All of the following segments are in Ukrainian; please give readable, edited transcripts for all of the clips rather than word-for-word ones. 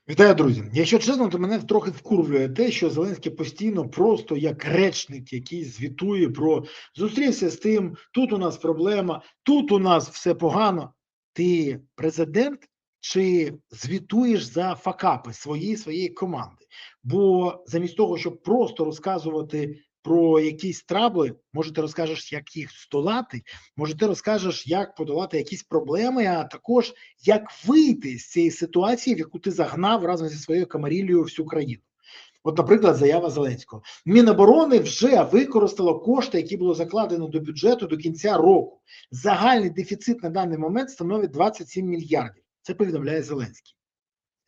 Вітаю, друзі! Якщо чесно, то мене трохи вкурвлює те, що Зеленський постійно просто як речник, який звітує про зустрівся з тим, тут у нас проблема, тут у нас все погано. Ти президент чи звітуєш за факапи своєї команди? Бо замість того, щоб просто розказувати про якісь трабли, може ти розкажеш, як їх здолати, може ти розкажеш, як подолати якісь проблеми, а також як вийти з цієї ситуації, в яку ти загнав разом зі своєю камаріллею всю країну. От, наприклад, заява Зеленського. Міноборони вже використало кошти, які було закладено до бюджету до кінця року. Загальний дефіцит на даний момент становить 27 мільярдів. Це повідомляє Зеленський.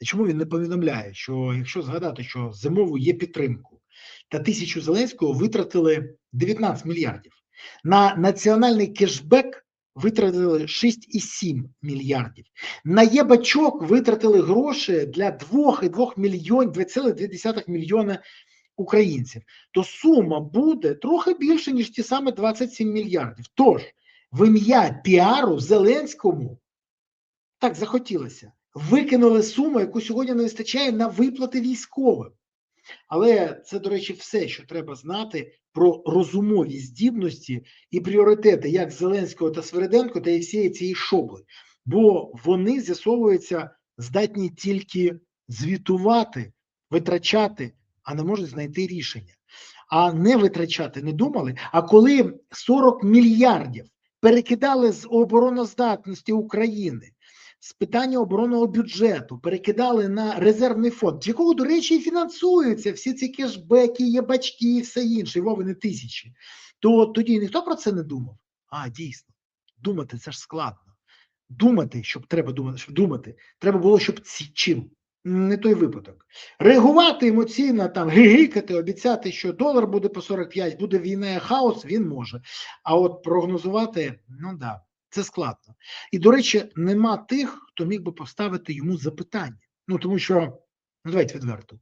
І чому він не повідомляє, що якщо згадати, що зимову є підтримку, та 1000 Зеленського витратили 19 мільярдів. На національний кешбек витратили 6,7 мільярдів. На єбачок витратили гроші для 2,2 мільйона українців. То сума буде трохи більше, ніж ті саме 27 мільярдів. Тож, в ім'я піару Зеленському так захотілося. Викинули суму, яку сьогодні не вистачає на виплати військовим. Але це, до речі, все, що треба знати про розумові здібності і пріоритети як Зеленського та Свериденко та і всієї цієї шобли. Бо вони, з'ясовується, здатні тільки звітувати, витрачати, а не можуть знайти рішення. А не витрачати не думали. А коли 40 мільярдів перекидали з обороноздатності України, з питання оборонного бюджету перекидали на резервний фонд, з якого, до речі, і фінансуються всі ці кешбеки, єбачки і все інше, Вовини тисячі, то тоді ніхто про це не думав. А, дійсно, думати це ж складно. Думати, щоб треба було, щоб чим. Не той випадок. Реагувати емоційно, там, гигикати, обіцяти, що долар буде по 45, буде війна і хаос, він може. А от прогнозувати, ну да, це складно. І, до речі, нема тих, хто міг би поставити йому запитання. Ну, тому що, ну давайте відверто,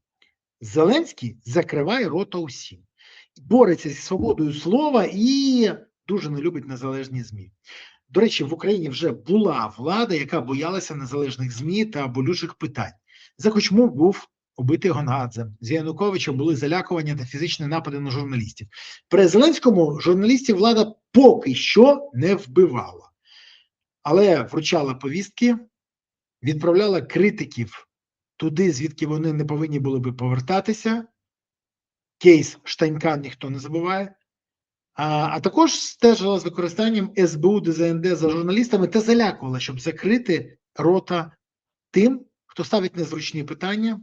Зеленський закриває рота усім. Бореться зі свободою слова і дуже не любить незалежні ЗМІ. До речі, в Україні вже була влада, яка боялася незалежних ЗМІ та болючих питань. За Кучму був убитий Гонгадзе, з Януковичем були залякування та фізичні напади на журналістів. При Зеленському журналістів влада поки що не вбивала. Але вручала повістки, відправляла критиків туди, звідки вони не повинні були би повертатися. Кейс Штанька ніхто не забуває. А також стежила з використанням СБУ, ДЗНД за журналістами та залякувала, щоб закрити рота тим, хто ставить незручні питання,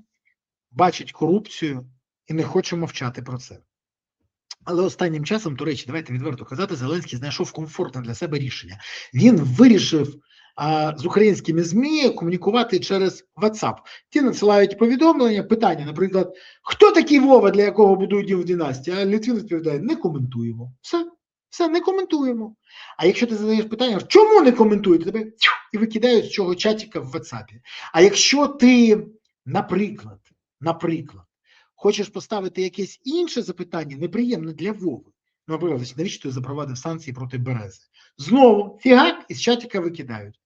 бачить корупцію і не хоче мовчати про це. Але останнім часом, до речі, давайте відверто казати, Зеленський знайшов комфортне для себе рішення. Він вирішив з українськими ЗМІ комунікувати через WhatsApp. Ті надсилають повідомлення, питання, наприклад, хто такий Вова, для якого будують дім в династії? А Литвин відповідає, не коментуємо. Все, не коментуємо. А якщо ти задаєш питання, чому не коментуєте, тебе і викидають з цього чатика в WhatsApp. А якщо ти, наприклад, хочеш поставити якесь інше запитання, неприємне для Вови, ну, наприклад, навіщо ти запровадив санкції проти Берези? Знову фігак із чатика викидають.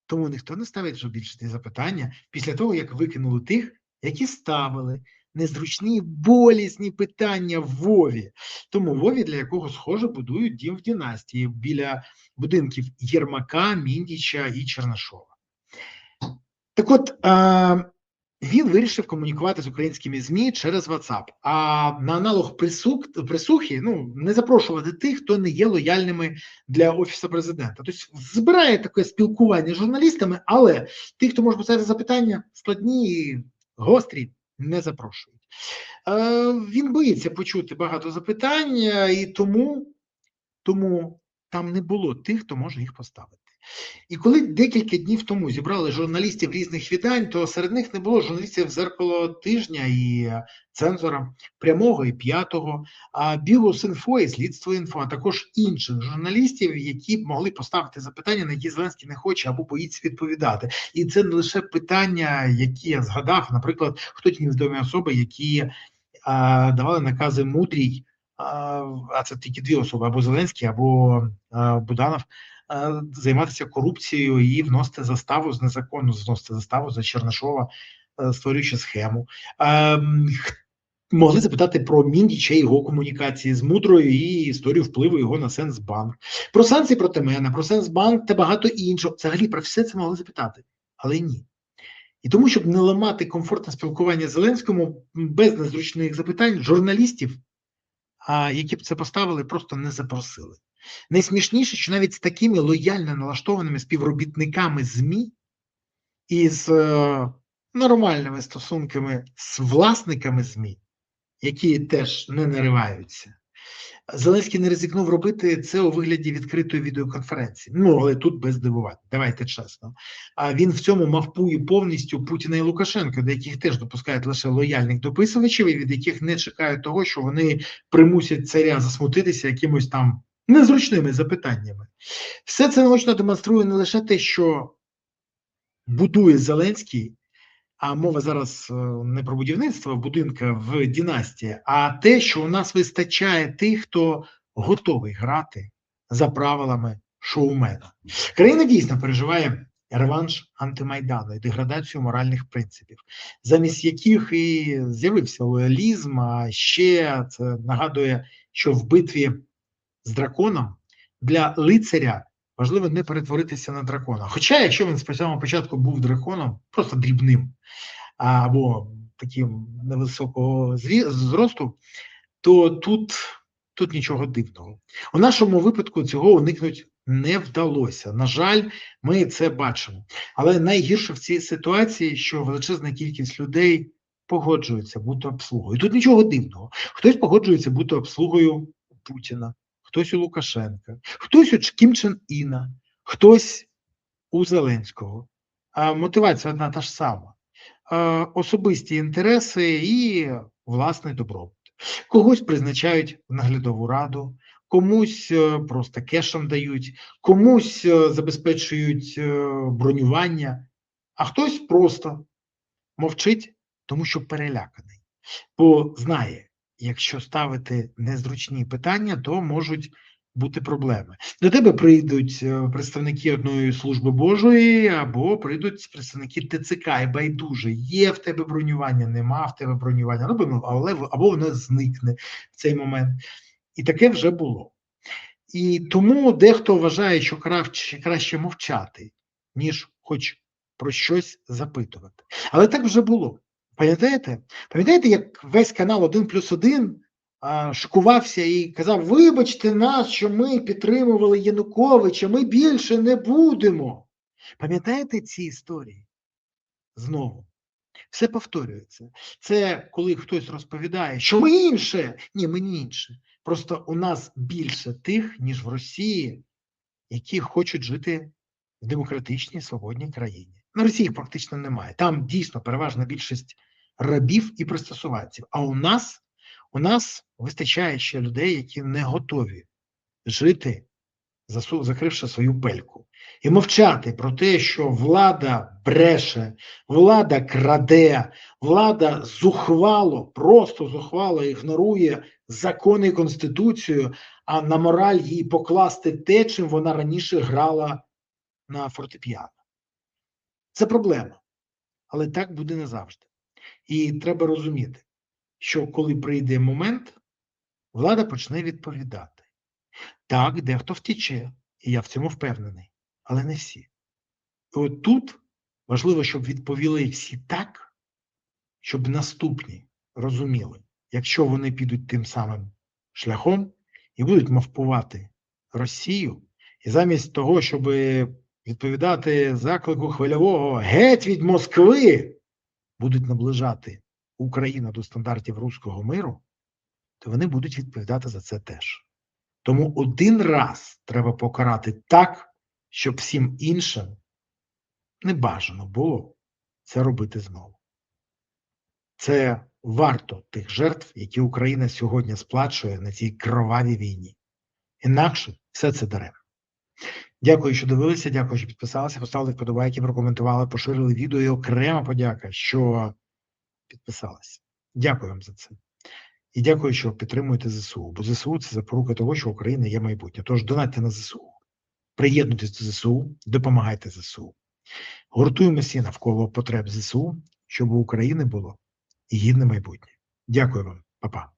Тому ніхто не ставить вже більше ці запитання після того, як викинули тих, які ставили незручні, болісні питання в Вові. Тому Вові, для якого, схоже, будують дім в династії біля будинків Єрмака, Міндіча і Чернишова. Так от, він вирішив комунікувати з українськими ЗМІ через WhatsApp. А на аналог присухи, не запрошувати тих, хто не є лояльними для Офісу Президента. Тобто збирає таке спілкування з журналістами, але тих, хто може поставити запитання, складні і гострі, не запрошують. Він боїться почути багато запитань, і тому там не було тих, хто може їх поставити. І коли декілька днів тому зібрали журналістів різних видань, то серед них не було журналістів «Дзеркало тижня» і «Цензора», «Прямого» і «П'ятого», «Бігус.Інфо» і «Слідство.Інфо», а також інших журналістів, які б могли поставити запитання, на які Зеленський не хоче або боїться відповідати. І це не лише питання, які я згадав, наприклад, хто ті невідомі особи, які давали накази Мудрій, а це тільки дві особи, або Зеленський, або Буданов, займатися корупцією і вносити заставу за Чернишова створюючи схему. Могли запитати про Міндіча і його комунікації з Мудрою і історію впливу його на Сенсбанк. Про санкції проти мене, про Сенсбанк та багато іншого. Взагалі про все це могли запитати, але ні. І тому, щоб не ламати комфортне спілкування Зеленському без незручних запитань, журналістів, які б це поставили, просто не запросили. Найсмішніше, що навіть з такими лояльно налаштованими співробітниками ЗМІ і з нормальними стосунками з власниками ЗМІ, які теж не нариваються, Зеленський не ризикнув робити це у вигляді відкритої відеоконференції. Ну, але тут без здивувань, давайте чесно. А він в цьому мавпує повністю Путіна і Лукашенка, до яких теж допускають лише лояльних дописувачів, і від яких не чекають того, що вони примусять царя засмутитися якимось там незручними запитаннями. Все це наочно демонструє не лише те, що будує Зеленський, а мова зараз не про будівництво будинка в династії, а те, що у нас вистачає тих, хто готовий грати за правилами шоумена. Країна дійсно переживає реванш антимайдану і деградацію моральних принципів, замість яких і з'явився лоялізм, а ще це нагадує, що в битві з драконом для лицаря важливо не перетворитися на дракона. Хоча, якщо він з самого початку був драконом, просто дрібним, або таким невисокого зросту, то тут нічого дивного. У нашому випадку цього уникнути не вдалося. На жаль, ми це бачимо. Але найгірше в цій ситуації, що величезна кількість людей погоджується бути обслугою. І тут нічого дивного. Хтось погоджується бути обслугою Путіна, хтось у Лукашенка, хтось у Кім Чен Іна, хтось у Зеленського. А мотивація одна та ж сама. Особисті інтереси і власний добробут. Когось призначають в наглядову раду, комусь просто кешем дають, комусь забезпечують бронювання, а хтось просто мовчить, тому що переляканий. Бо знає, якщо ставити незручні питання, то можуть бути проблеми. До тебе прийдуть представники одної служби Божої, або прийдуть представники ТЦК і байдуже. Є в тебе бронювання, нема в тебе бронювання, або воно зникне в цей момент. І таке вже було. І тому дехто вважає, що краще мовчати, ніж хоч про щось запитувати. Але так вже було. Пам'ятаєте? Пам'ятаєте, як весь канал 1+1 шокувався і казав: вибачте нас, що ми підтримували Януковича, ми більше не будемо. Пам'ятаєте ці історії? Знову. Все повторюється. Це коли хтось розповідає, що ми інше. Ні, ми не інше. Просто у нас більше тих, ніж в Росії, які хочуть жити в демократичній, свободній країні. На Росії їх практично немає. Там дійсно переважна більшість рабів і пристосуванців. А у нас вистачає ще людей, які не готові жити, закривши свою пельку. І мовчати про те, що влада бреше, влада краде, влада просто зухвало ігнорує закони і Конституцію, а на мораль їй покласти те, чим вона раніше грала на фортепіано. Це проблема. Але так буде не завжди. І треба розуміти, що коли прийде момент, влада почне відповідати. Так, дехто втече, і я в цьому впевнений, але не всі. І от тут важливо, щоб відповіли всі так, щоб наступні розуміли, якщо вони підуть тим самим шляхом і будуть мавпувати Росію, і замість того, щоб відповідати заклику Хвильового «Геть від Москви!», будуть наближати Україну до стандартів руського миру, то вони будуть відповідати за це теж. Тому один раз треба покарати так, щоб всім іншим не бажано було це робити знову. Це варто тих жертв, які Україна сьогодні сплачує на цій кровавій війні. Інакше все це даремно. Дякую, що дивилися, дякую, що підписалися, поставили вподобайки, прокоментували, поширили відео і окрема подяка, що підписалися. Дякую вам за це. І дякую, що підтримуєте ЗСУ, бо ЗСУ – це запорука того, що Україна є майбутнє. Тож донатьте на ЗСУ, приєднуйтесь до ЗСУ, допомагайте ЗСУ. Гуртуємося навколо потреб ЗСУ щоб у України було гідне майбутнє. Дякую вам, Па-па.